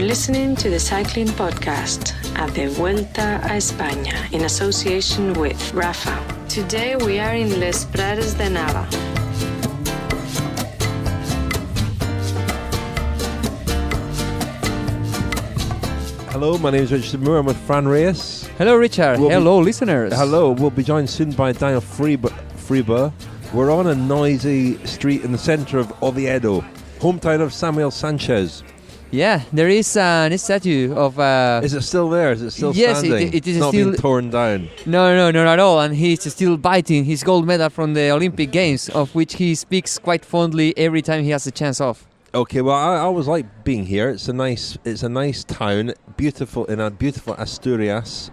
listening to the Cycling Podcast at the Vuelta a España in association with Rafa. Today we are in Les Praeres de Nava. Hello, my name is Richie Porte. I'm with Fran Reyes. Hello, Richard. Hello, listeners. Hello. We'll be joined soon by Daniel Friebe. We're on a noisy street in the centre of Oviedo, hometown of Samuel Sanchez. Yeah, there is a statue of... Is it still there? Is it still standing? Yes, it is not still... been torn down? No, not at all. And he's still biting his gold medal from the Olympic Games, of which he speaks quite fondly every time he has a chance off. Okay, well, I always like being here. It's a nice town, beautiful Asturias.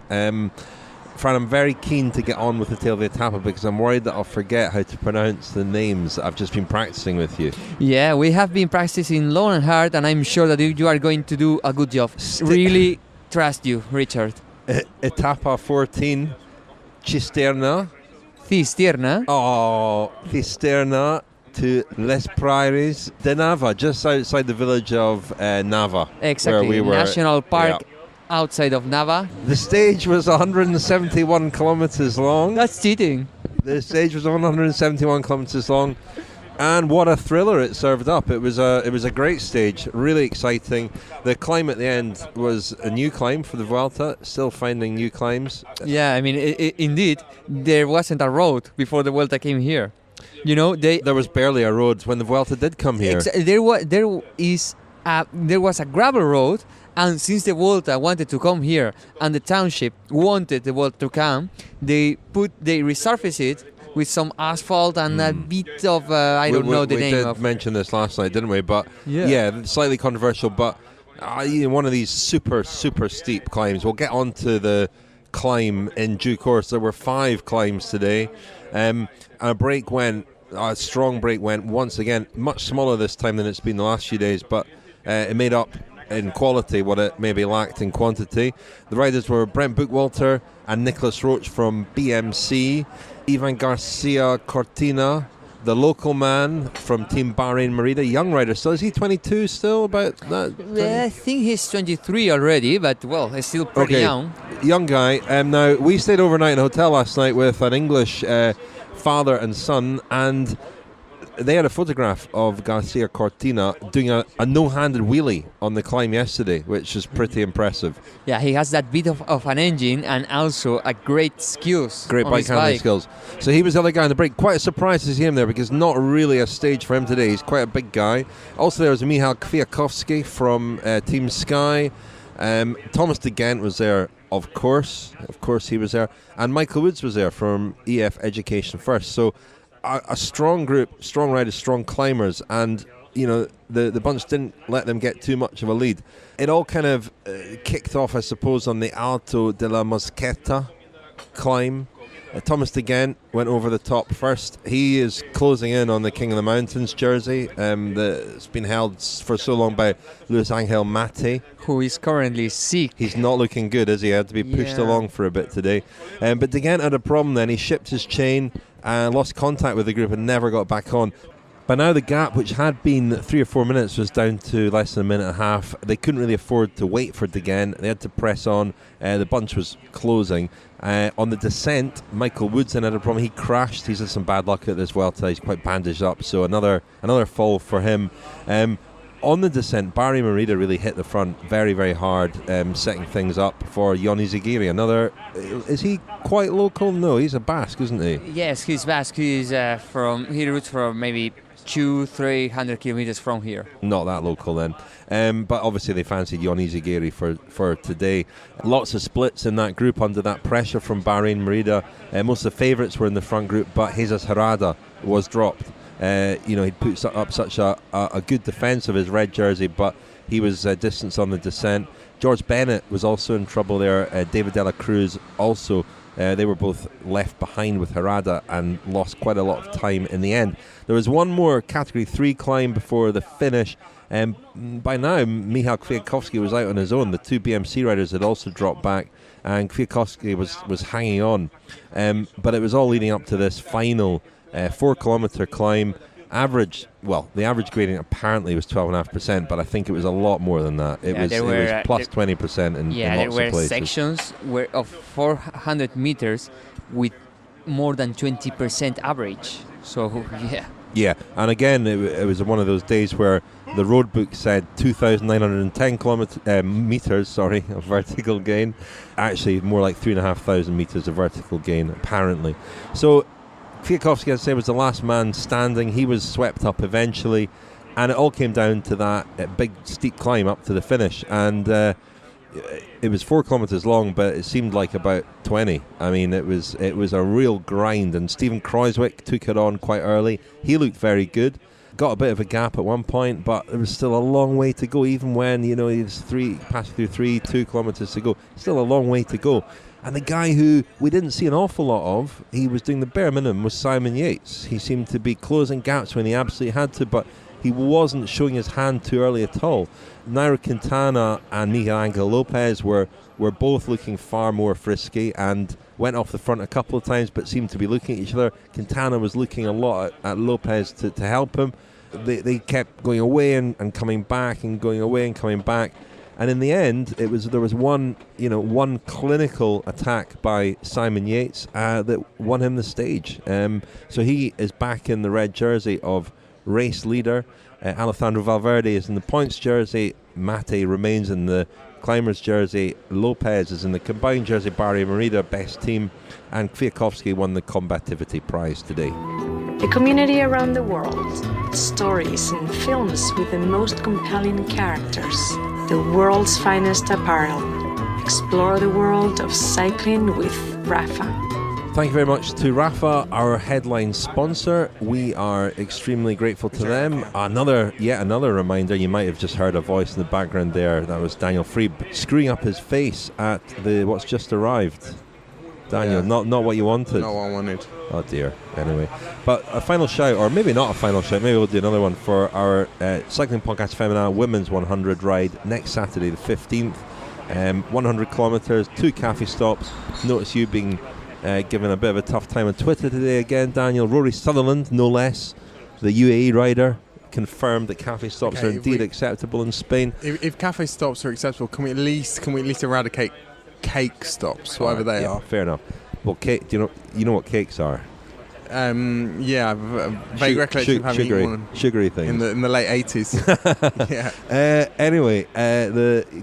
Fran, I'm very keen to get on with the tail of the etapa because I'm worried that I'll forget how to pronounce the names that I've just been practicing with you. Yeah, we have been practicing long and hard, and I'm sure that you are going to do a good job. Really trust you, Richard. Etapa 14, Cistierna. Cistierna. Oh, Cistierna to Les Praeres de Nava, just outside the village of Nava. Exactly, where we were, National Park. Yeah. Outside of Nava. The stage was 171 kilometers long. That's cheating. The stage was 171 kilometers long, and what a thriller it served up. It was a great stage, really exciting. The climb at the end was a new climb for the Vuelta, still finding new climbs. Yeah, I mean, indeed, there wasn't a road before the Vuelta came here. You know, there was barely a road when the Vuelta did come here. There was a gravel road. And since the Vuelta wanted to come here and the township wanted the Vuelta to come, they resurfaced it with some asphalt and a bit of I don't know the name of. We did mention this last night, didn't we? But yeah, slightly controversial. But one of these super steep climbs. We'll get onto the climb in due course. There were 5 climbs today, and a strong break went once again. Much smaller this time than it's been the last few days, but it made up in quality what it maybe lacked in quantity. The riders were Brent Buchwalter and Nicholas Roach from BMC, Ivan Garcia Cortina, the local man from Team Bahrain Merida, young rider. So is he 22 still? About that? I think he's 23 already, but well, he's still pretty young. Young guy. Now we stayed overnight in a hotel last night with an English father and son, and they had a photograph of Garcia Cortina doing a no-handed wheelie on the climb yesterday, which is pretty impressive. Yeah, he has that bit of an engine and also a great skills. Great bike handling skills. So he was the other guy on the break. Quite a surprise to see him there because not really a stage for him today. He's quite a big guy. Also there was Michał Kwiatkowski from Team Sky. Thomas de Gent was there, of course he was there. And Michael Woods was there from EF Education First. So a strong group, strong riders, strong climbers, and you know the bunch didn't let them get too much of a lead. It all kind of kicked off, I suppose, on the Alto de la Mosqueta climb. Thomas de Gent went over the top first. He is closing in on the King of the Mountains jersey that's been held for so long by Luis Angel Mate, who is currently sick. He's not looking good, is he? Had to be pushed along for a bit today. But de Gent had a problem then. He shipped his chain and lost contact with the group and never got back on. By now the gap, which had been 3 or 4 minutes, was down to less than a minute and a half. They couldn't really afford to wait for de Gent. They had to press on. The bunch was closing. On the descent, Michael Woods then had a problem. He crashed. He's had some bad luck at this Vuelta. He's quite bandaged up, so another fall for him. On the descent, Bahrain Merida really hit the front very, very hard, setting things up for Izagirre. Is he quite local? No, he's a Basque, isn't he? Yes, he's Basque. He roots from maybe 200-300 kilometers from here. Not that local then. But obviously they fancied Izagirre for today. Lots of splits in that group under that pressure from Bahrain Merida. Most of the favourites were in the front group, but Jesus Herrada was dropped. He'd put up such a good defence of his red jersey, but he was distanced on the descent. George Bennett was also in trouble there. David de la Cruz also. They were both left behind with Herrada and lost quite a lot of time in the end. There was one more Category 3 climb before the finish. By now, Michał Kwiatkowski was out on his own. The 2 BMC riders had also dropped back, and Kwiatkowski was hanging on. But it was all leading up to this final 4-kilometre climb. the average gradient apparently was 12.5%, but I think it was a lot more than that. It was plus 20% in lots of places. There were sections of 400 meters with more than 20% average. So, yeah. Yeah, and again, it was one of those days where the road book said 2,910 meters of vertical gain. Actually, more like 3,500 meters of vertical gain, apparently. So, Kwiatkowski, as I say, was the last man standing. He was swept up eventually, and it all came down to that big steep climb up to the finish. And it was 4 kilometers long, but it seemed like about 20. I mean, it was a real grind, and Steven Kruijswijk took it on quite early. He looked very good. Got a bit of a gap at one point, but there was still a long way to go, even when, he was passing through 2 kilometers to go. Still a long way to go. And the guy who we didn't see an awful lot of, he was doing the bare minimum, was Simon Yates. He seemed to be closing gaps when he absolutely had to, but he wasn't showing his hand too early at all. Nairo Quintana and Miguel Lopez were both looking far more frisky and went off the front a couple of times, but seemed to be looking at each other. Quintana was looking a lot at Lopez to help him. They kept going away and coming back and going away and coming back. And in the end, there was one clinical attack by Simon Yates that won him the stage. So he is back in the red jersey of race leader. Alejandro Valverde is in the points jersey. Mate remains in the climbers jersey. Lopez is in the combined jersey. Barry Merida, best team. And Kwiatkowski won the combativity prize today. The community around the world. Stories and films with the most compelling characters. The world's finest apparel. Explore the world of cycling with Rafa. Thank you very much to Rafa, our headline sponsor. We are extremely grateful to them. Yet another reminder, you might have just heard a voice in the background there. That was Daniel Friebe screwing up his face at what's just arrived. Daniel, not what you wanted. Not what I wanted. Oh dear. Anyway, but a final shout, or maybe not a final shout, maybe we'll do another one for our Cycling Podcast Femina Women's 100 ride next Saturday the 15th. 100 kilometres, 2 cafe stops. Notice you being given a bit of a tough time on Twitter today again, Daniel. Rory Sutherland, no less, the UAE rider, confirmed that cafe stops are indeed acceptable in Spain. If cafe stops are acceptable, can we at least eradicate cake stops, whatever they are? Fair enough. Well, cake. Do you know what cakes are? Yeah, I've a vague recollection of having eaten one sugary things in the late 80s. Yeah. Anyway,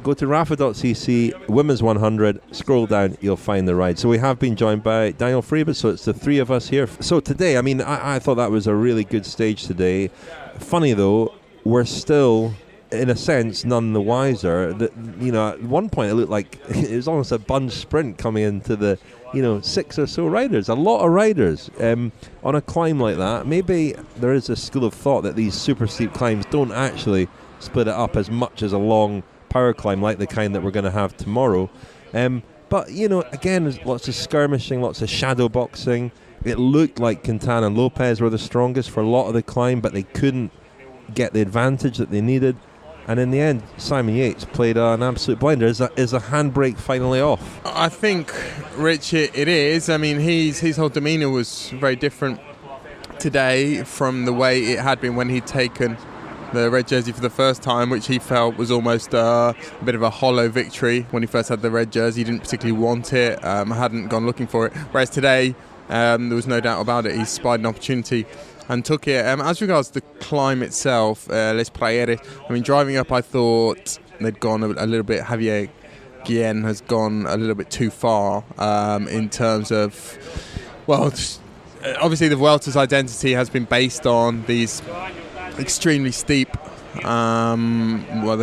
go to rafa.cc, Women's 100, scroll down, you'll find the ride. So we have been joined by Daniel Friebe, so it's the three of us here. So today, I mean, I thought that was a really good stage today. Funny though, we're still, in a sense, none the wiser. At one point it looked like it was almost a bunch sprint coming into the 6 or so riders, a lot of riders on a climb like that. Maybe there is a school of thought that these super steep climbs don't actually split it up as much as a long power climb like the kind that we're going to have tomorrow. But again, there's lots of skirmishing, lots of shadow boxing. It looked like Quintana and Lopez were the strongest for a lot of the climb, but they couldn't get the advantage that they needed. And in the end, Simon Yates played an absolute blinder. Is a handbrake finally off? I think, Rich, it is. I mean, his whole demeanour was very different today from the way it had been when he'd taken the red jersey for the first time, which he felt was almost a bit of a hollow victory when he first had the red jersey. He didn't particularly want it, hadn't gone looking for it. Whereas today, there was no doubt about it. He spied an opportunity and took it. As regards the climb itself, Les Praeres, I mean, driving up, I thought they'd gone a little bit, Javier Guillen has gone a little bit too far in terms of, obviously the Vuelta's identity has been based on these extremely steep, a lot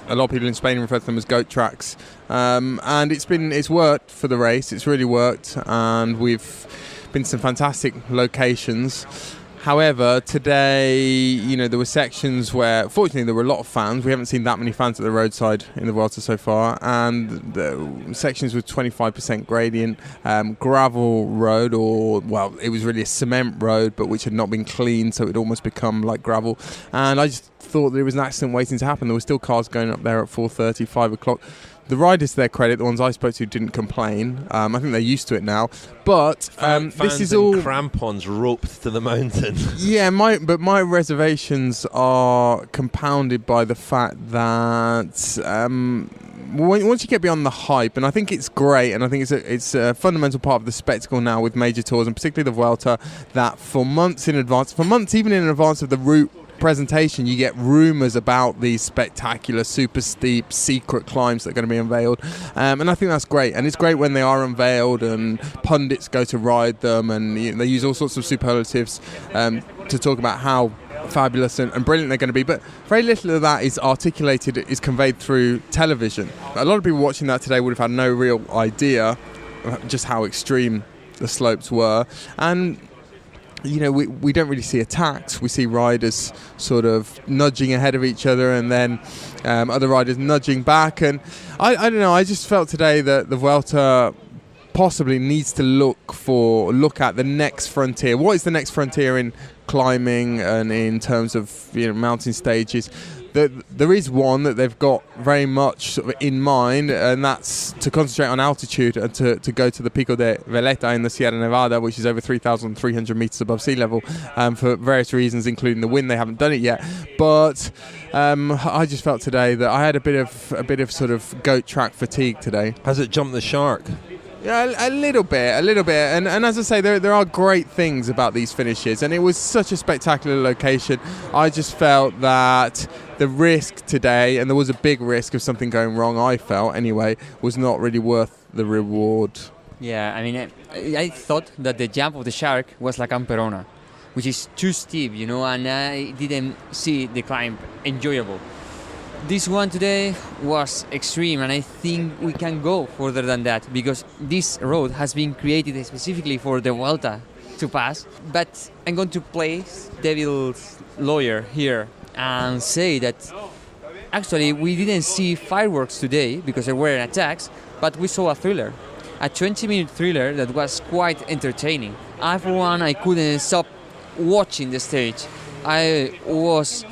of people in Spain refer to them as goat tracks, and it's worked for the race. It's really worked, and we've been some fantastic locations. However, today, there were sections where, fortunately, there were a lot of fans. We haven't seen that many fans at the roadside in the Vuelta so far, and the sections with 25% gradient, gravel road, it was really a cement road, but which had not been cleaned, so it almost become like gravel. And I just thought there was an accident waiting to happen. There were still cars going up there at 4:30, 5 o'clock. The riders, to their credit, the ones I spoke to, didn't complain. I think they're used to it now. But this is all crampons roped to the mountain. Yeah, my reservations are compounded by the fact that once you get beyond the hype, and I think it's great, and I think it's a fundamental part of the spectacle now with major tours, and particularly the Vuelta, that for months even in advance of the route presentation, you get rumours about these spectacular, super steep, secret climbs that are going to be unveiled, and I think that's great. And it's great when they are unveiled and pundits go to ride them, and they use all sorts of superlatives to talk about how fabulous and brilliant they're going to be. But very little of that is articulated, is conveyed through television. A lot of people watching that today would have had no real idea just how extreme the slopes were, and we don't really see attacks. We see riders sort of nudging ahead of each other, and then other riders nudging back. And I don't know, I just felt today that the Vuelta possibly needs to look at the next frontier. What is the next frontier in climbing and in terms of mountain stages? There is one that they've got very much sort of in mind, and that's to concentrate on altitude and to go to the Pico de Veleta in the Sierra Nevada, which is over 3,300 meters above sea level, for various reasons, including the wind. They haven't done it yet, but I just felt today that I had a bit of sort of goat track fatigue today. Has it jumped the shark? Yeah, a little bit, and as I say, there are great things about these finishes, and it was such a spectacular location. I just felt that the risk today, and there was a big risk of something going wrong, I felt anyway, was not really worth the reward. Yeah, I mean, I thought that the jump of the shark was like Amperona, which is too steep, and I didn't see the climb enjoyable. This one today was extreme, and I think we can go further than that, because this road has been created specifically for the Vuelta to pass. But I'm going to play devil's lawyer here and say that actually we didn't see fireworks today because there were attacks, but we saw a thriller, a 20-minute thriller that was quite entertaining. For one, I couldn't stop watching the stage. I was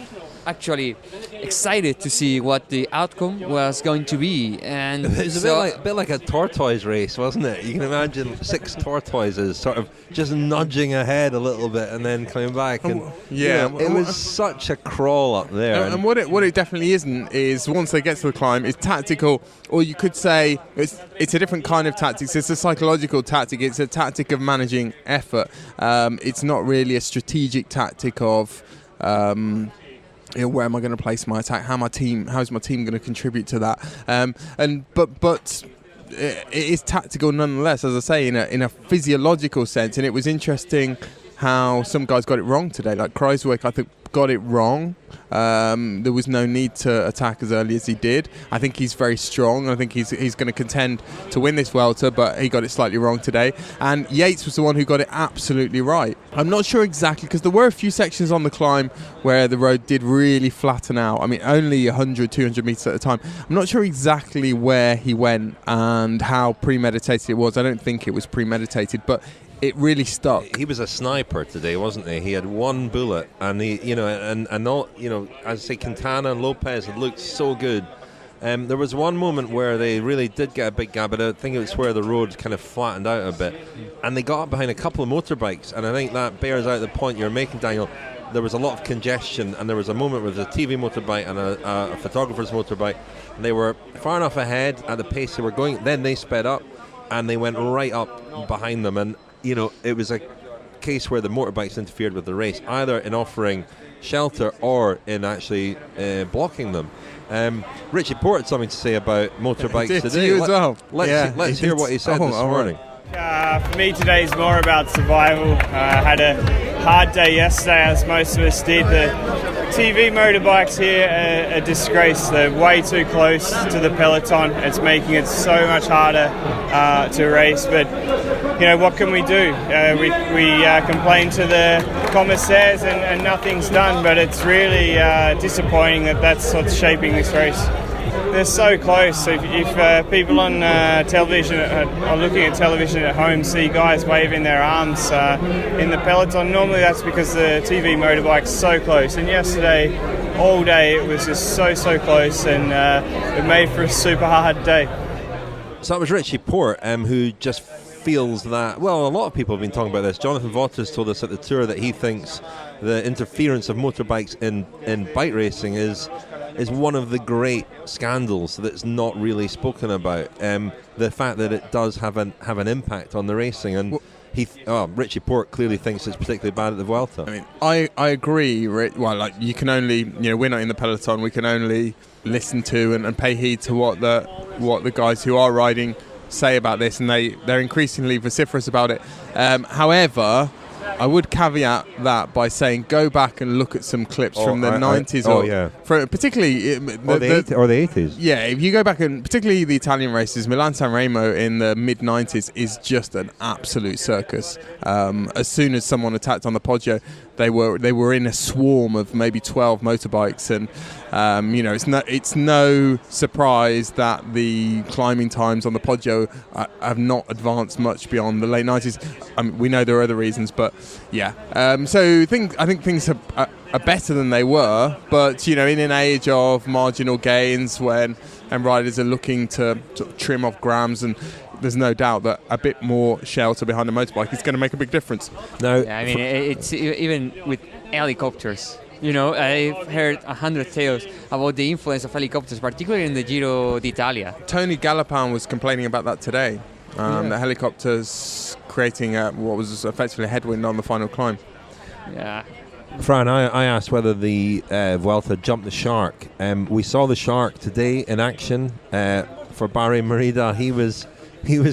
actually excited to see what the outcome was going to be, and it was a bit like a tortoise race, wasn't it? You can imagine 6 tortoises sort of just nudging ahead a little bit and then coming back, and it was such a crawl up there. And what it definitely isn't is, once they get to the climb, it's tactical, or you could say it's a different kind of tactics. It's a psychological tactic. It's a tactic of managing effort. It's not really a strategic tactic of where am I going to place my attack? How is my team going to contribute to that? But it is tactical nonetheless, as I say, in a physiological sense. And it was interesting how some guys got it wrong today. Like Kruijswijk, I think, got it wrong. There was no need to attack as early as he did. I think he's very strong. I think he's going to contend to win this Vuelta, but he got it slightly wrong today. And Yates was the one who got it absolutely right. I'm not sure exactly, because there were a few sections on the climb where the road did really flatten out. I mean, only 100, 200 metres at a time. I'm not sure exactly where he went and how premeditated it was. I don't think it was premeditated, but it really stuck. He was a sniper today, wasn't he? He had one bullet, and and all, as I say, Quintana and Lopez had looked so good. There was one moment where they really did get a big gap, but I think it was where the road kind of flattened out a bit, and they got up behind a couple of motorbikes, and I think that bears out the point you're making, Daniel. There was a lot of congestion, and there was a moment where there was a TV motorbike and a photographer's motorbike, and they were far enough ahead at the pace they were going. Then they sped up, and they went right up behind them, and it was a case where the motorbikes interfered with the race, either in offering shelter or in actually blocking them. Richie Porte had something to say about motorbikes today. You as well. Let's hear what he said this morning. For me, today is more about survival. I had a hard day yesterday, as most of us did. The TV motorbikes here are a disgrace. They're way too close to the peloton. It's making it so much harder to race. But what can we do? We complain to the commissaires and nothing's done. But it's really disappointing that that's what's shaping this race. They're so close. If people on television are looking at television at home, see guys waving their arms in the peloton, normally that's because the TV motorbike's so close. And yesterday, all day. It was just so close, and it made for a super hard day. So that was Richie Porte, who just feels that, well, a lot of people have been talking about this. Jonathan Vaughters told us at the Tour that he thinks the interference of motorbikes in bike racing is one of the great scandals that's not really spoken about. The fact that it does have an impact on the racing, and Richie Porte clearly thinks it's particularly bad at the Vuelta. I mean, I agree. Well, like, you can only, we're not in the peloton. We can only listen to and pay heed to what the guys who are riding say about this, and they're increasingly vociferous about it. However, I would caveat that by saying go back and look at some clips from the 90s, particularly or the 80s. Yeah, if you go back, and particularly the Italian races, Milan-San Remo in the mid-90s is just an absolute circus. As soon as someone attacked on the Poggio, they were in a swarm of maybe 12 motorbikes, and it's no surprise that the climbing times on the Poggio have not advanced much beyond the late 90s. We know there are other reasons, but yeah. So I think things are better than they were, but in an age of marginal gains and riders are looking to sort of trim off grams, and there's no doubt that a bit more shelter behind a motorbike is going to make a big difference. It's even with helicopters. I've heard 100 tales about the influence of helicopters, particularly in the Giro d'Italia. Tony Galopin was complaining about that today. The helicopters creating what was effectively a headwind on the final climb. Yeah. Fran, I asked whether the Vuelta jumped the shark. We saw the shark today in action for Barry Merida. He was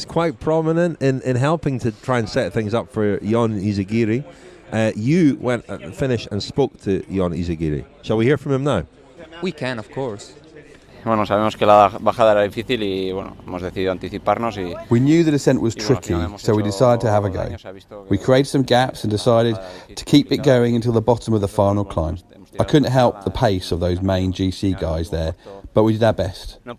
quite prominent in helping to try and set things up for Jon Izagirre. You went at the finish and spoke to Jon Izagirre. Shall we hear from him now? We can, of course. Bueno, sabemos que la bajada era difícil y hemos decidido anticiparnos y we knew the descent was tricky, so we decided to have a go. We created some gaps and decided to keep it going until the bottom of the final climb. I couldn't help the pace of those main GC guys there, but we did our best. I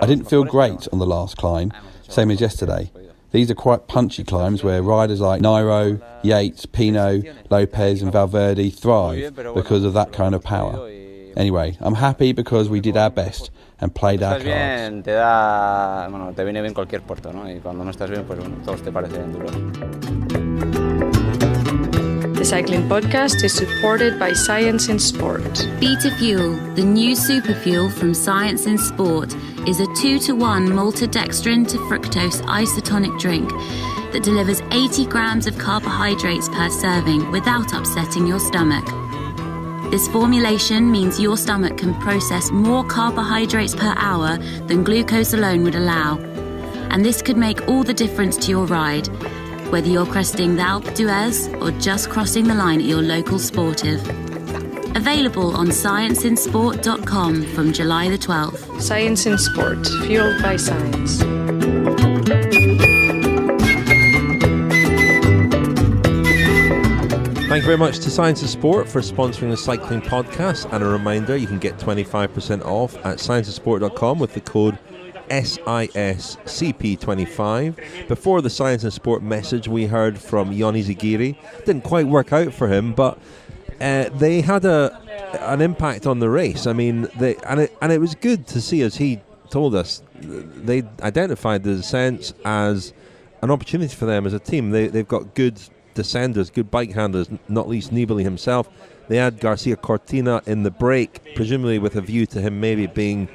didn't feel great on the last climb, same as yesterday. These are quite punchy climbs where riders like Nairo, Yates, Pinot, Lopez and Valverde thrive because of that kind of power. Anyway, I'm happy because we did our best and played our cards. Te viene bien cualquier puerto, ¿no? Y cuando no estás bien, pues todos te parecen duros. The Cycling Podcast is supported by Science in Sport. Beta Fuel, the new super fuel from Science in Sport, is a 2-to-1 maltodextrin to fructose isotonic drink that delivers 80 grams of carbohydrates per serving without upsetting your stomach. This formulation means your stomach can process more carbohydrates per hour than glucose alone would allow. And this could make all the difference to your ride, whether you're cresting the Alpe d'Huez or just crossing the line at your local sportive. Available on scienceinsport.com from July the 12th. Science in Sport, fueled by science. Thank you very much to Science and Sport for sponsoring the Cycling Podcast. And a reminder, you can get 25% off at scienceinsport.com with the code SISCP25. Before the Science and Sport message, we heard from Jon Izagirre. Didn't quite work out for him, but they had an impact on the race. I mean, it was good to see, as he told us, they identified the descents as an opportunity for them as a team. They've got good descenders, good bike handlers, not least Nibali himself. They had Garcia Cortina in the break, presumably with a view to him maybe being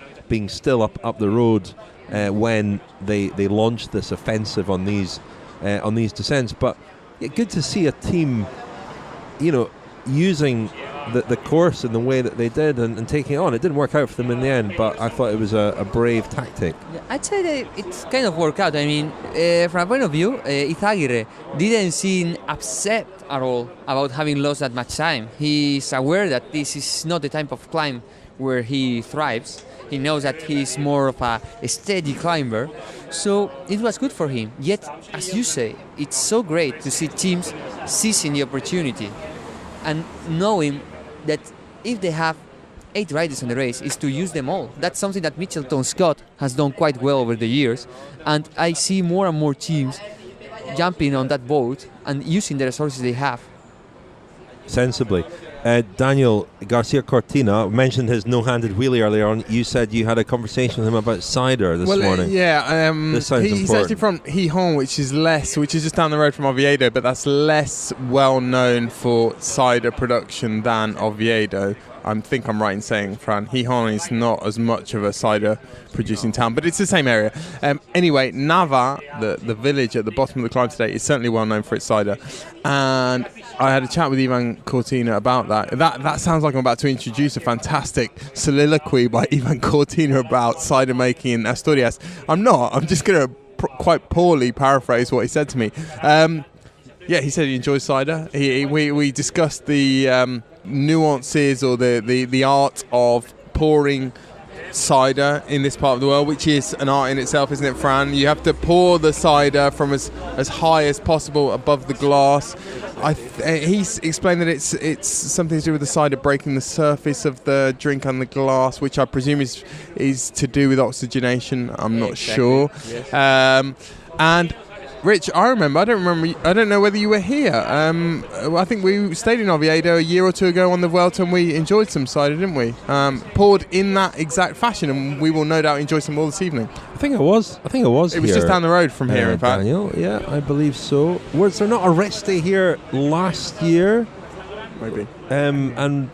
still up the road when they launched this offensive on these descents. But yeah, good to see a team, using the course in the way that they did and taking it on. It didn't work out for them in the end, but I thought it was a brave tactic. Yeah, I'd say that it's kind of worked out. I mean, from a point of view, Izagirre didn't seem upset at all about having lost that much time. He's aware that this is not the type of climb where he thrives. He knows that he's more of a steady climber, so it was good for him. Yet, as you say, it's so great to see teams seizing the opportunity and knowing that if they have 8 riders in the race, is to use them all. That's something that Mitchelton-Scott has done quite well over the years, and I see more and more teams jumping on that boat and using the resources they have. Sensibly. Daniel Garcia Cortina mentioned his no-handed wheelie earlier on. You said you had a conversation with him about cider this morning. Yeah, this sounds he's important. actually from Gijón, which is just down the road from Oviedo, but that's less well known for cider production than Oviedo. I think I'm right in saying, Fran, Gijón is not as much of a cider producing town, but it's the same area. Anyway, Nava, the village at the bottom of the climb today, is certainly well known for its cider. And I had a chat with Ivan Cortina about that. That sounds like I'm about to introduce a fantastic soliloquy by Ivan Cortina about cider making in Asturias. I'm not. I'm just going to quite poorly paraphrase what he said to me. Yeah, he said he enjoys cider. We discussed the nuances or the art of pouring cider in this part of the world, which is an art in itself, isn't it, Fran? You have to pour the cider from as high as possible above the glass. He's explained that it's something to do with the cider breaking the surface of the drink and the glass, which I presume is to do with oxygenation. I'm not sure. Yes. And Rich, I don't know whether you were here. I think we stayed in Oviedo a year or two ago on the Vuelta, and we enjoyed some cider, didn't we? Poured in that exact fashion, and we will no doubt enjoy some more this evening. I think it was. It was just down the road from here, in fact. Daniel, yeah, I believe so. Was there not a rest day here last year? Maybe. And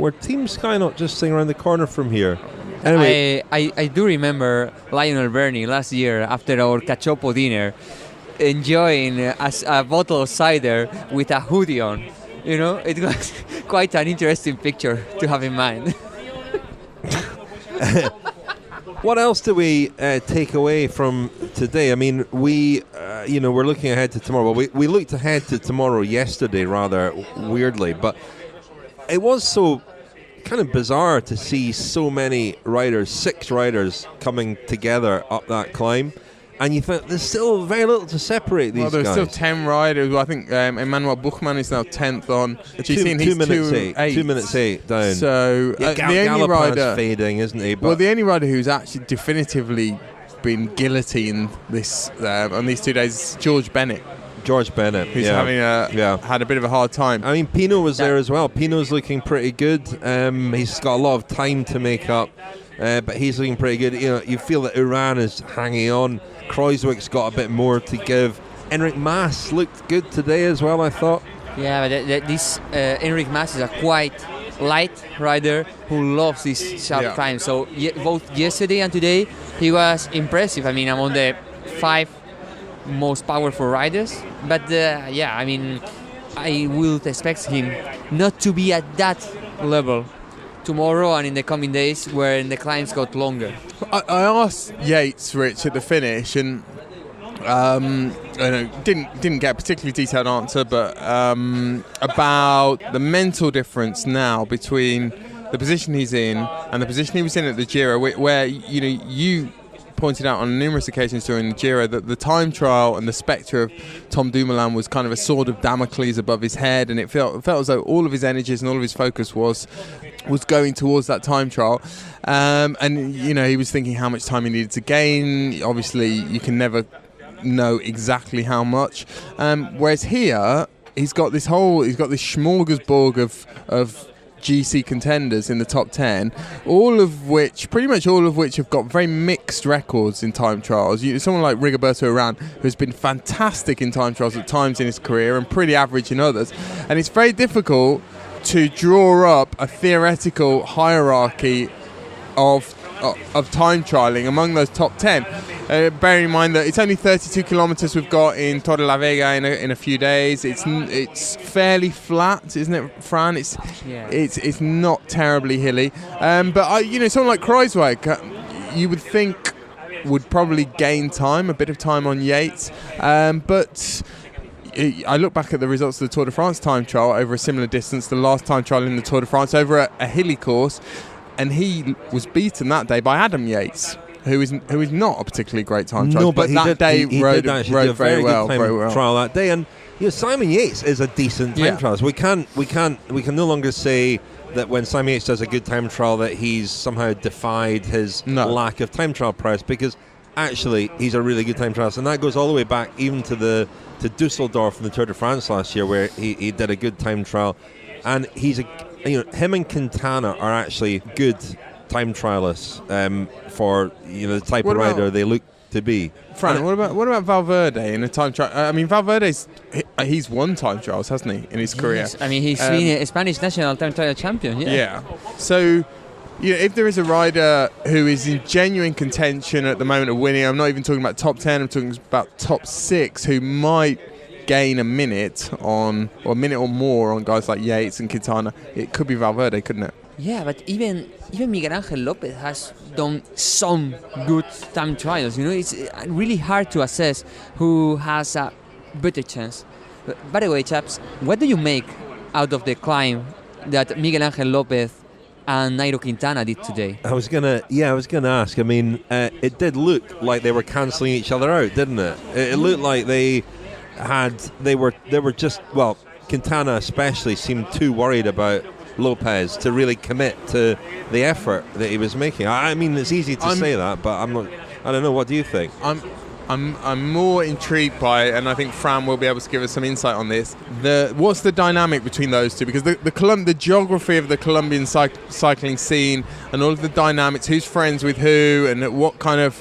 were Team Sky not just sitting around the corner from here? Anyway, I do remember Lionel Burney last year after our cachopo dinner, enjoying a bottle of cider with a hoodie on. You know, it was quite an interesting picture to have in mind. What else do we take away from today? I mean, we're looking ahead to tomorrow. Well, we looked ahead to tomorrow yesterday rather weirdly, but it was so kind of bizarre to see so many riders, 6 riders coming together up that climb. And you think there's still very little to separate these guys. Well, there's still 10 riders. I think Emmanuel Buchmann is now 10th on. 2 minutes 8. 2 minutes 8 down. So the only rider fading, isn't he? But the only rider who's actually definitively been guillotined this on these 2 days is George Bennett. Who's having had a bit of a hard time. I mean, Pinot was there as well. Pinot's looking pretty good. He's got a lot of time to make up, but he's looking pretty good. You know, you feel that Uran is hanging on. Kruijswijk's got a bit more to give. Enric Mas looked good today as well, I thought. Yeah, but this Enric Mas is a quite light rider who loves this sharp climb. So both yesterday and today, he was impressive. I mean, among the 5 most powerful riders. But I mean, I will expect him not to be at that level tomorrow and in the coming days where the climbs got longer. I asked Yates, Rich, at the finish, and didn't get a particularly detailed answer, but about the mental difference now between the position he's in and the position he was in at the Giro, where you pointed out on numerous occasions during the Giro that the time trial and the spectre of Tom Dumoulin was kind of a sword of Damocles above his head, and it felt as though all of his energies and all of his focus was going towards that time trial, and he was thinking how much time he needed to gain. Obviously you can never know exactly how much, whereas here he's got this smorgasbord of GC contenders in the top 10, pretty much all of which have got very mixed records in time trials. Someone like Rigoberto Urán, who's been fantastic in time trials at times in his career and pretty average in others, and it's very difficult to draw up a theoretical hierarchy of time trialling among those top 10. Bearing in mind that it's only 32 kilometres we've got in Torre la Vega in a few days. It's fairly flat, isn't it, Fran? It's not terribly hilly. But someone like Kruijswijk, you would think would probably gain a bit of time on Yates, but I look back at the results of the Tour de France time trial over a similar distance, the last time trial in the Tour de France over a hilly course, and he was beaten that day by Adam Yates, who is not a particularly great time trial. No, but that day he rode did very well. Trial that day, and Simon Yates is a decent time trial. So we can no longer say that when Simon Yates does a good time trial that he's somehow defied his lack of time trial press, because actually he's a really good time trialist, and that goes all the way back even to Dusseldorf in the Tour de France last year, where he did a good time trial, and he's him and Quintana are actually good time trialists for the type of rider they look to be. Fran, what about Valverde in a time trial? I mean, he's won time trials, hasn't he, in his career? I mean, he's been a Spanish national time trial champion. Yeah. So, if there is a rider who is in genuine contention at the moment of winning, I'm not even talking about top 10, I'm talking about top 6, who might gain a minute or more on guys like Yates and Quintana. It could be Valverde, couldn't it? Yeah, but even Miguel Angel Lopez has done some good time trials. It's really hard to assess who has a better chance. But, by the way, chaps, what do you make out of the climb that Miguel Angel Lopez and Nairo Quintana did today? I was gonna ask. I mean, it did look like they were cancelling each other out, didn't it? It looked like they were just, well, Quintana especially seemed too worried about Lopez to really commit to the effort that he was making. I mean, it's easy to say that, but I'm not. I don't know. What do you think? I'm more intrigued by it, and I think Fran will be able to give us some insight on this. What's the dynamic between those two? Because the geography of the Colombian cycling scene and all of the dynamics, who's friends with who, and what kind of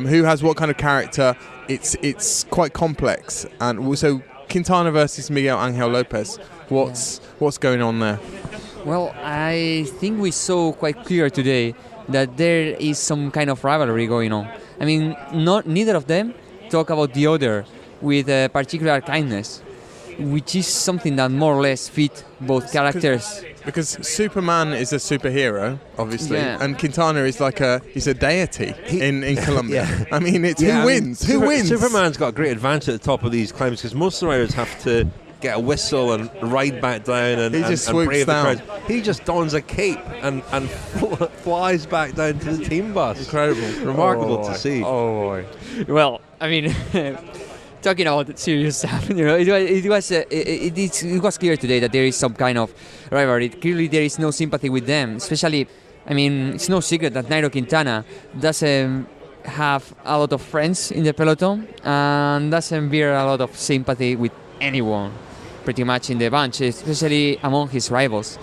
who has what kind of character, it's quite complex. And also Quintana versus Miguel Angel Lopez. What's going on there? Well, I think we saw quite clear today that there is some kind of rivalry going on. I mean, neither of them talk about the other with particular kindness, which is something that more or less fit both characters. Because Superman is a superhero, obviously, and Quintana is he's a deity in Colombia. Yeah. I mean, who wins? Who wins? Superman's got a great advantage at the top of these climbs because most of the riders have to get a whistle and ride back down and brave the crowd. He just dons a cape and flies back down to the team bus. Incredible. Remarkable to see. Oh, boy. Well, I mean, talking about serious stuff, it was clear today that there is some kind of rivalry. Clearly, there is no sympathy with them. Especially, I mean, it's no secret that Nairo Quintana doesn't have a lot of friends in the peloton and doesn't bear a lot of sympathy with anyone pretty much in the bunch, especially among his rivals.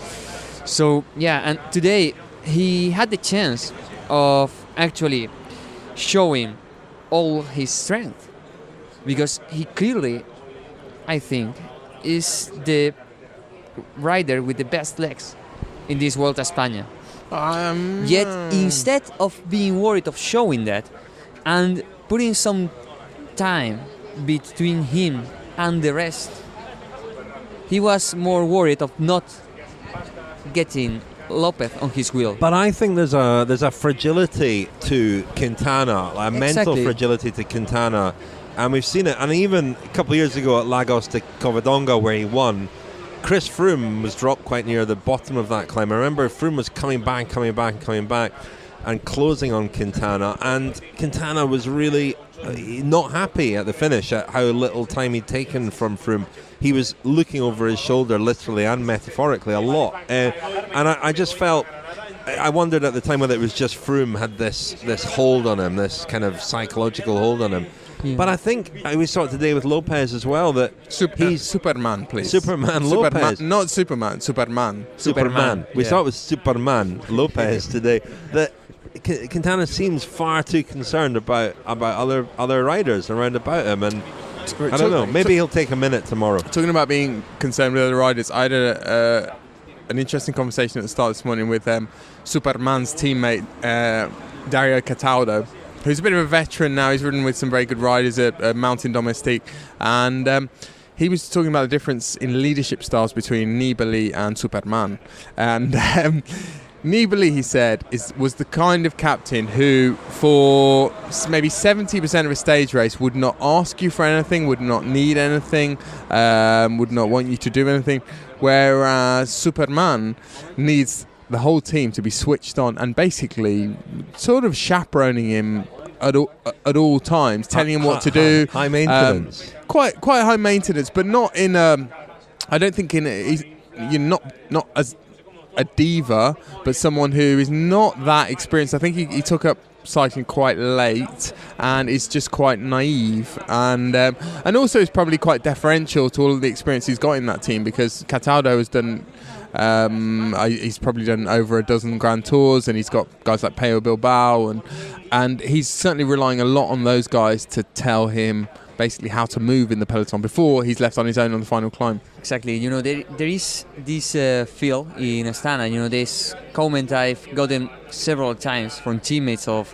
So and today he had the chance of actually showing all his strength, because he clearly, I think, is the rider with the best legs in this Vuelta España. Yet instead of being worried of showing that and putting some time between him and the rest, he was more worried of not getting Lopez on his wheel. But I think there's a fragility to Quintana, a mental fragility to Quintana, and we've seen it. And even a couple of years ago at Lagos de Covadonga, where he won, Chris Froome was dropped quite near the bottom of that climb. I remember Froome was coming back and closing on Quintana, and Quintana was really not happy at the finish at how little time he'd taken from Froome. He was looking over his shoulder, literally and metaphorically, a lot. And I just felt, I wondered at the time whether it was just Froome had this hold on him, this kind of psychological hold on him. Yeah. But I think we saw it today with Lopez as well, that he's Superman, please. Superman Lopez. Not Superman, Superman. We saw it with Superman Lopez today. That Quintana seems far too concerned about other riders around about him, and I don't know. Maybe he'll take a minute tomorrow. Talking about being concerned with other riders, I had an interesting conversation at the start this morning with Superman's teammate Dario Cataldo, who's a bit of a veteran now. He's ridden with some very good riders at Mountain Domestique, and he was talking about the difference in leadership styles between Nibali and Superman. And Nibali, he said, was the kind of captain who, for maybe 70% of a stage race, would not ask you for anything, would not need anything, would not want you to do anything, whereas Superman needs the whole team to be switched on and basically sort of chaperoning him at all times, telling him what to do. High maintenance. Quite high maintenance, but not in I don't think you're not as a diva, but someone who is not that experienced. I think he took up cycling quite late and is just quite naive, and also is probably quite deferential to all of the experience he's got in that team, because Cataldo has done He's probably done over a dozen Grand Tours, and he's got guys like Pello Bilbao, and he's certainly relying a lot on those guys to tell him basically how to move in the peloton before he's left on his own on the final climb. Exactly. There is this feel in Astana. This comment I've gotten several times from teammates of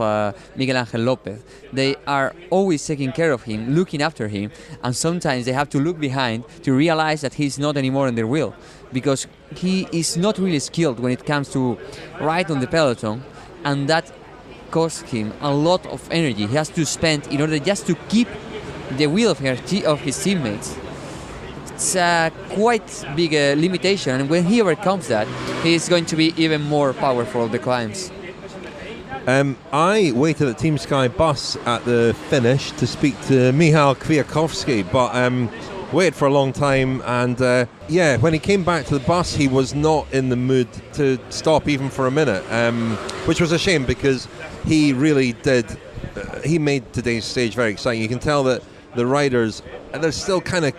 Miguel Angel Lopez. They are always taking care of him, looking after him, and sometimes they have to look behind to realize that he's not anymore in their wheel, because he is not really skilled when it comes to ride on the peloton, and that costs him a lot of energy he has to spend in order just to keep the wheel of his teammates. It's a quite big limitation, and when he overcomes that, he's going to be even more powerful on the climbs. I waited at Team Sky bus at the finish to speak to Michał Kwiatkowski, but waited for a long time, and when he came back to the bus, he was not in the mood to stop even for a minute, which was a shame, because he really did. He made today's stage very exciting. You can tell that the riders, they're still kind of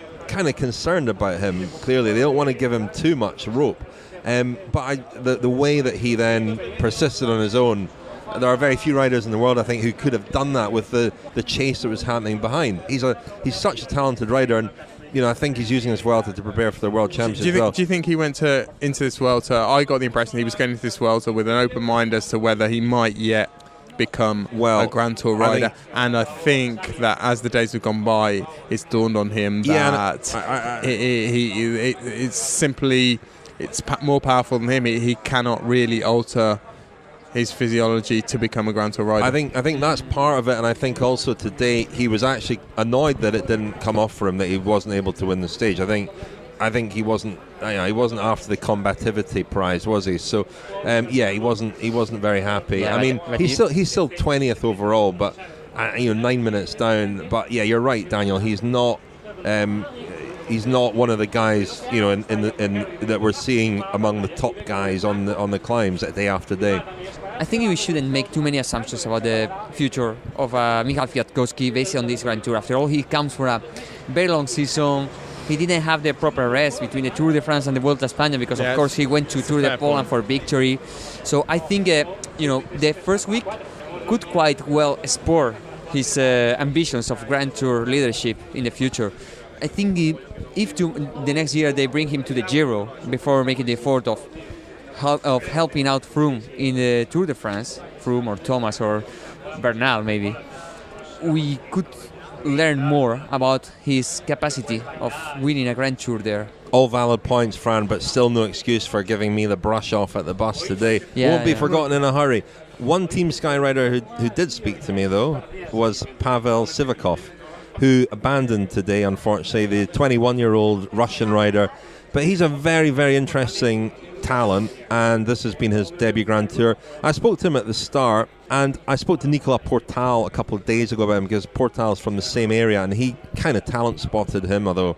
concerned about him. Clearly, they don't want to give him too much rope. But the way that he then persisted on his own, there are very few riders in the world, I think, who could have done that with the chase that was happening behind. He's such a talented rider, and I think he's using this Vuelta to prepare for the World Championship. Do you think he went into this Vuelta? I got the impression he was going into this Vuelta with an open mind as to whether he might yet become a Grand Tour rider, and I think that as the days have gone by, it's dawned on him that it's more powerful than him. He cannot really alter his physiology to become a Grand Tour rider. I think that's part of it, and I think also today he was actually annoyed that it didn't come off for him, that he wasn't able to win the stage. I think he wasn't. He wasn't after the combativity prize, was he? So, he wasn't very happy. Yeah, I mean, he's still 20th overall, but 9 minutes down. But yeah, you're right, Daniel. He's not. He's not one of the guys, in that we're seeing among the top guys on the climbs day after day. I think we shouldn't make too many assumptions about the future of Michał Kwiatkowski based on this Grand Tour. After all, he comes for a very long season. He didn't have the proper rest between the Tour de France and the Vuelta a España, because of course he went to Tour de Poland for victory. So I think the first week could quite well spur his ambitions of Grand Tour leadership in the future. I think if the next year they bring him to the Giro before making the effort of helping out Froome in the Tour de France, Froome or Thomas or Bernal maybe, we could learn more about his capacity of winning a Grand Tour there. All valid points, Fran, but still no excuse for giving me the brush off at the bus today. Won't be forgotten in a hurry. One Team Sky rider who did speak to me, though, was Pavel Sivakov, who abandoned today, unfortunately, the 21-year-old Russian rider. But he's a very, very interesting talent, and this has been his debut Grand Tour. I spoke to him at the start, and I spoke to Nicolas Portal a couple of days ago about him, because Portal's from the same area, and he kind of talent spotted him, although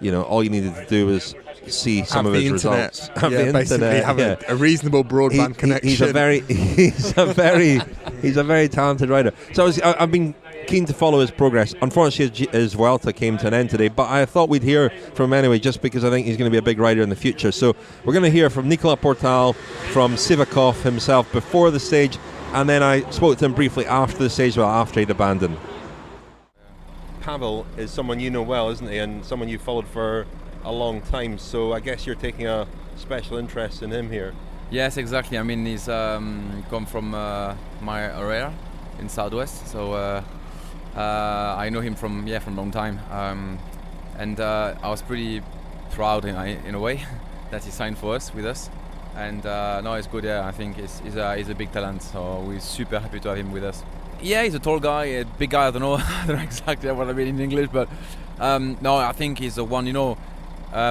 all you needed to do was see some of his results. Have a reasonable broadband connection. He's a very talented rider. So I've been keen to follow his progress. Unfortunately, his Vuelta came to an end today, but I thought we'd hear from him anyway, just because I think he's going to be a big rider in the future. So we're going to hear from Nicolas Portal, from Sivakov himself before the stage, and then I spoke to him briefly after the stage, after he'd abandoned. Pavel is someone you know well, isn't he, and someone you followed for a long time, so I guess you're taking a special interest in him here. Yes, exactly. I mean, he's come from my area in Southwest, so I know him from a long time, and I was pretty proud in a way that he signed with us, and no, it's good. I think he's a big talent, so we're super happy to have him with us. Yeah, he's a tall guy, a big guy. I don't know exactly what I mean in English, but no, I think he's the one.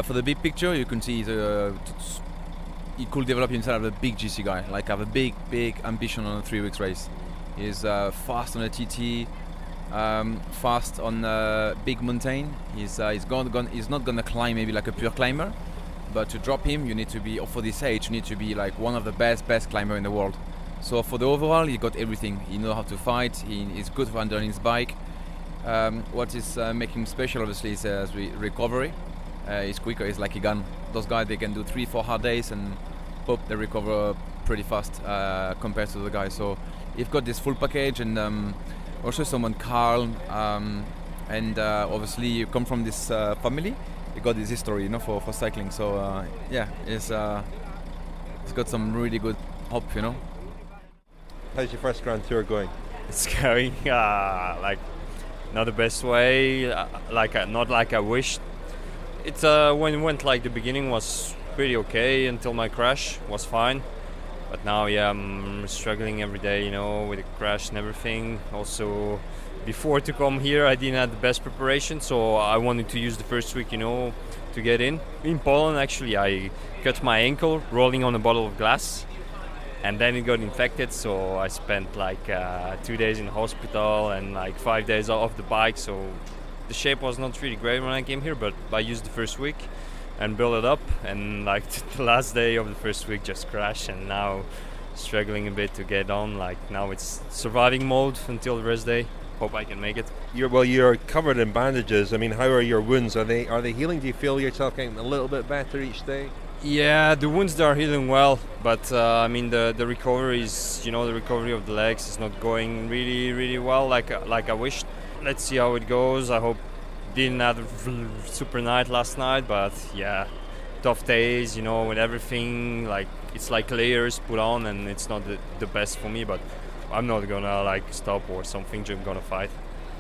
For the big picture, you can see he could develop himself as a big GC guy, like have a big ambition on a 3 weeks race. He's fast on a TT, fast on a big mountain. He's not gonna climb maybe like a pure climber, but to drop him, you need to be, for this age, you need to be like one of the best climber in the world. So for the overall, he got everything. He knows how to fight. He's good under his bike. What is making him special, obviously, is his recovery. is quicker. It's like a gun. Those guys, they can do 3-4 hard days and pop, they recover pretty fast compared to the guys. So you've got this full package, and also someone calm, and obviously you come from this family. You got this history, you know, for cycling. So it's got some really good hop, you know. How's your first Grand Tour going? It's going like not the best way, not like I wished. It's when it went, like the beginning was pretty okay until my crash was fine, but now I'm struggling every day, you know, with the crash and everything. Also, before to come here, I didn't have the best preparation, so I wanted to use the first week, you know, to get in. In Poland, actually, I cut my ankle rolling on a bottle of glass, and then it got infected, so I spent like 2 days in hospital and like 5 days off the bike. So the shape was not really great when I came here, but I used the first week and built it up, and like the last day of the first week just crashed, and now struggling a bit to get on. Like now it's surviving mode until the rest day. Hope I can make it. You're covered in bandages. I mean, how are your wounds? Are they healing? Do you feel yourself getting a little bit better each day? Yeah, the wounds are healing well, but I mean the recovery is, you know, the recovery of the legs is not going really well like I wished. Let's see how it goes. I hope didn't have a super night last night, but yeah, tough days, you know, with everything. Like it's like layers put on, and it's not the best for me. But I'm not gonna like stop or something. I'm gonna fight.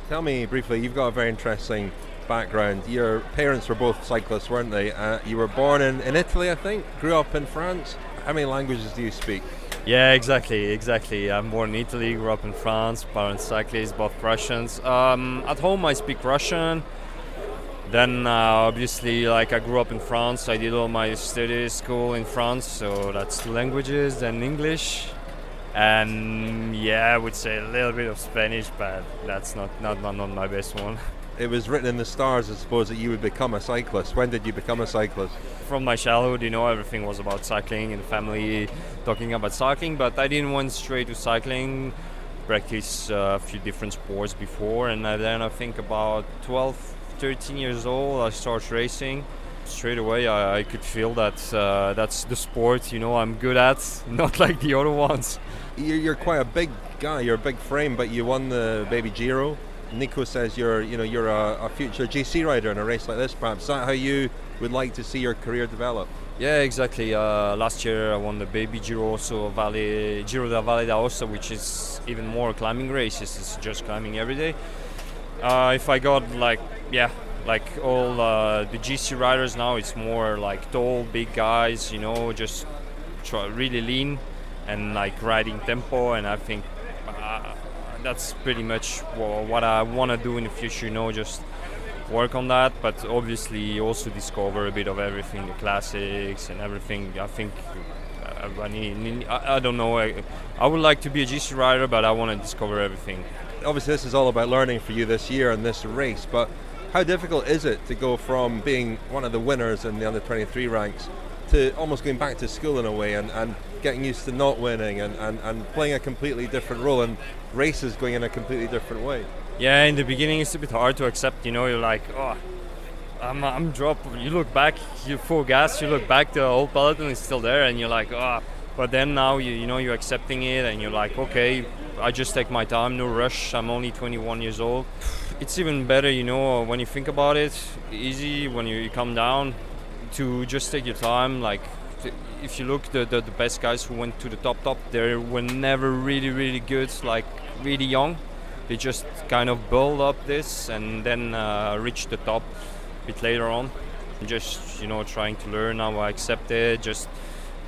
Tell me briefly. You've got a very interesting background. Your parents were both cyclists, weren't they? You were born in Italy, I think. Grew up in France. How many languages do you speak? Yeah, exactly. I'm born in Italy, grew up in France. Parents cyclists, both Russians. At home, I speak Russian. Then obviously, like I grew up in France. I did all my studies, school in France, so that's 2 languages. Then English, and yeah, I would say a little bit of Spanish, but that's not my best one. It was written in the stars, I suppose, that you would become a cyclist. When did you become a cyclist? From my childhood, you know, everything was about cycling, and the family talking about cycling, but I didn't went straight to cycling. Practice a few different sports before, and then I think about 12, 13 years old, I started racing. Straight away, I could feel that that's the sport, you know, I'm good at, not like the other ones. You're quite a big guy, you're a big frame, but you won the Baby Giro. Nico says you're a future GC rider in a race like this. Perhaps is that how you would like to see your career develop? Yeah, exactly. Last year I won the Baby Giro, also Giro della Valle d'Aosta, which is even more climbing races. It's just climbing every day. If I got like all the GC riders now, it's more like tall, big guys, you know, just really lean and like riding tempo, and I think that's pretty much what I want to do in the future, you know, just work on that, but obviously also discover a bit of everything, the classics and everything. I think I don't know, I would like to be a GC rider, but I want to discover everything. Obviously this is all about learning for you this year in this race, but how difficult is it to go from being one of the winners in the under 23 ranks to almost going back to school in a way, and getting used to not winning and playing a completely different role and races going in a completely different way? Yeah, in the beginning it's a bit hard to accept, you know, you're like, oh, I'm dropped. You look back, you're full gas, you look back, the whole peloton is still there, and you're like, oh. But then now you're accepting it, and you're like, okay, I just take my time, no rush, I'm only 21 years old. It's even better, you know, when you think about it, easy when you come down, to just take your time. Like if you look the best guys who went to the top, they were never really good, like really young. They just kind of build up this and then reach the top a bit later on. Just, you know, trying to learn. Now I accept it, just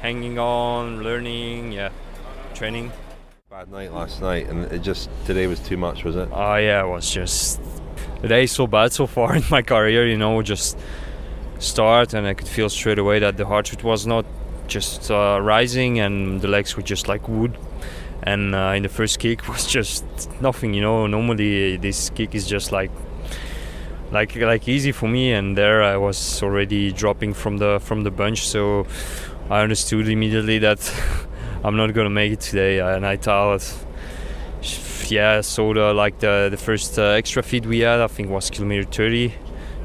hanging on, learning, training. Bad night last night, and today was too much, was it? Oh yeah, it was just, the day is so bad so far in my career, you know, just start and I could feel straight away that the heart rate was not just rising, and the legs were just like wood, and in the first kick was just nothing, you know. Normally this kick is just like easy for me, and there I was already dropping from the bunch, so I understood immediately that I'm not gonna make it today, and I thought, so the first extra feed we had, I think was kilometer 30,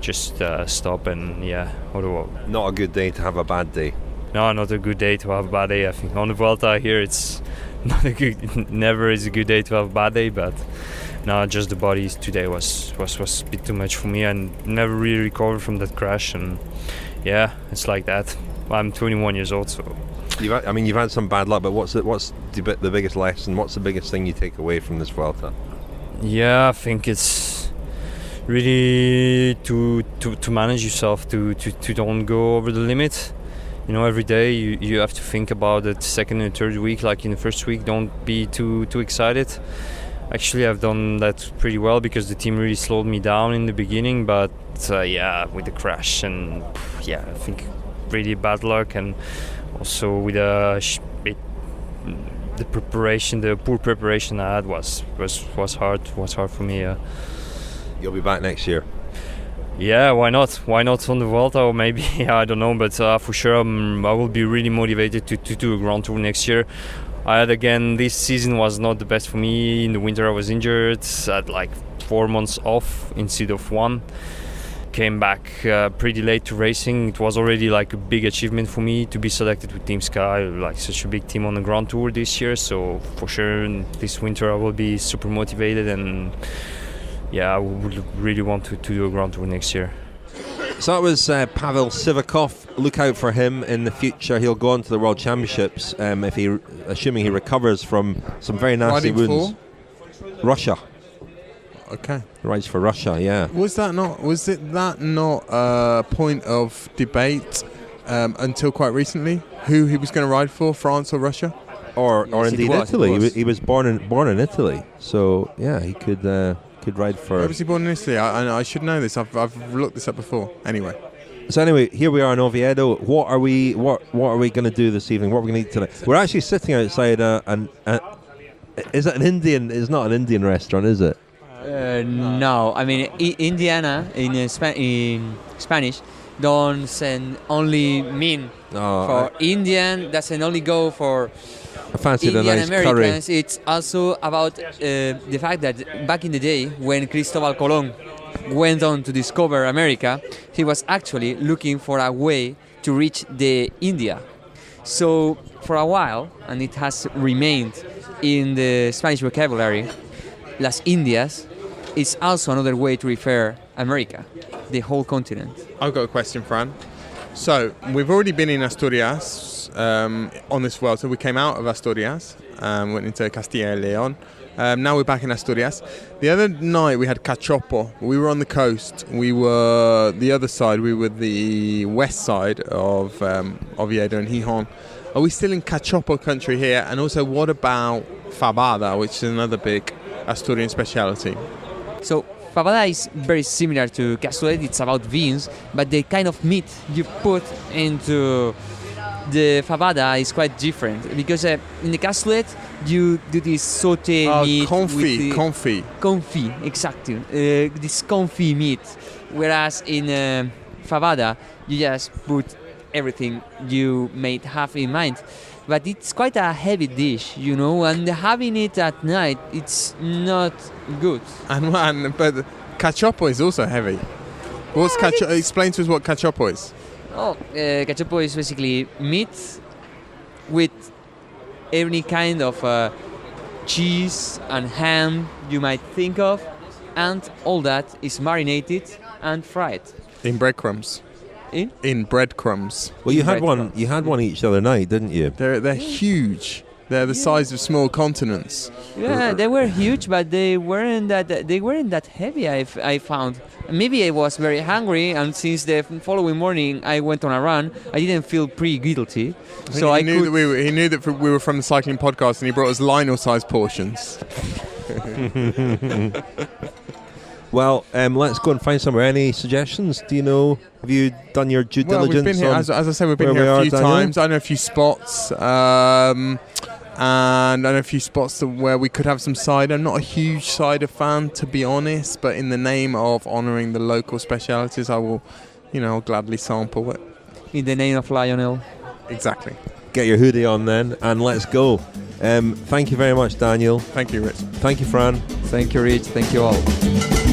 just stop and Not a good day to have a bad day. No, not a good day to have a bad day. I think on the Vuelta here it's not a good. Never is a good day to have a bad day, but no, just the body today was a bit too much for me, and never really recovered from that crash. And yeah, it's like that. I'm 21 years old, so. You've had some bad luck, but what's the biggest lesson? What's the biggest thing you take away from this Vuelta? Yeah, I think it's really to manage yourself, to don't go over the limit. You know, every day you have to think about it. Second and third week, like in the first week, don't be too excited. Actually, I've done that pretty well because the team really slowed me down in the beginning. But with the crash and I think really bad luck, and also with the poor preparation I had was hard. Was hard for me. You'll be back next year. Yeah, why not? Why not on the Vuelta, or maybe I don't know, but for sure I will be really motivated to do a Grand Tour next year. This season was not the best for me. In the winter I was injured. I had like 4 months off instead of 1. Came back pretty late to racing. It was already like a big achievement for me to be selected with Team Sky, like such a big team on the Grand Tour this year. So for sure this winter I will be super motivated, and I would really want to do a Grand Tour next year. So that was Pavel Sivakov. Look out for him in the future. He'll go on to the World Championships assuming he recovers from some very nasty wounds. Russia. Okay. Rides for Russia, yeah. Was it not a point of debate until quite recently? Who he was going to ride for, France or Russia? Or indeed Italy. He was born in Italy, so yeah, he could ride for. Where was he born in Italy? I should know this. I've looked this up before. Anyway, here we are in Oviedo. What are we going to do this evening? What are we going to eat tonight? We're actually sitting outside is it an Indian? It's not an Indian restaurant, is it? No, I mean Indiana in Spanish don't send only mean for Indian. Doesn't only go for I fancy Indian the nice Americans. curry. It's also about the fact that back in the day when Cristobal Colón went on to discover America, he was actually looking for a way to reach the India. So for a while, and it has remained in the Spanish vocabulary, Las Indias is also another way to refer America, the whole continent. I've got a question, Fran. So we've already been in Asturias on this Vuelta. So we came out of Asturias, went into Castilla y León. Now we're back in Asturias. The other night we had Cachopo. We were on the coast. We were the other side. We were the west side of Oviedo and Gijón. Are we still in Cachopo country here? And also, what about fabada, which is another big Asturian speciality? So fabada is very similar to cassoulet. It's about beans, but the kind of meat you put into the fabada is quite different, because in the cassoulet you do this sauté meat. Confit, exactly. This confit meat, whereas in fabada you just put everything you may have in mind. But it's quite a heavy dish, you know, and having it at night, it's not good. But cachopo is also heavy. What's cachopo? Explain to us what cachopo is. Cachopo is basically meat with any kind of cheese and ham you might think of, and all that is marinated and fried. In breadcrumbs. In breadcrumbs. Well, you had one each the other night, didn't you? They're huge. They're the size of small continents. Yeah, they were huge, but they weren't that heavy. I found. Maybe I was very hungry, and since the following morning I went on a run, I didn't feel pretty guilty. So he knew that we were from the cycling podcast, and he brought us Lionel-sized portions. Well, let's go and find somewhere. Any suggestions? Do you know? Have you done your due diligence? We've been here, as I said, we've been here a few times. I know a few spots, and I know a few spots where we could have some cider. I'm not a huge cider fan, to be honest, but in the name of honouring the local specialities, I will, I'll gladly sample it. In the name of Lionel. Exactly. Get your hoodie on then, and let's go. Thank you very much, Daniel. Thank you, Rich. Thank you, Fran. Thank you, Rich. Thank you all.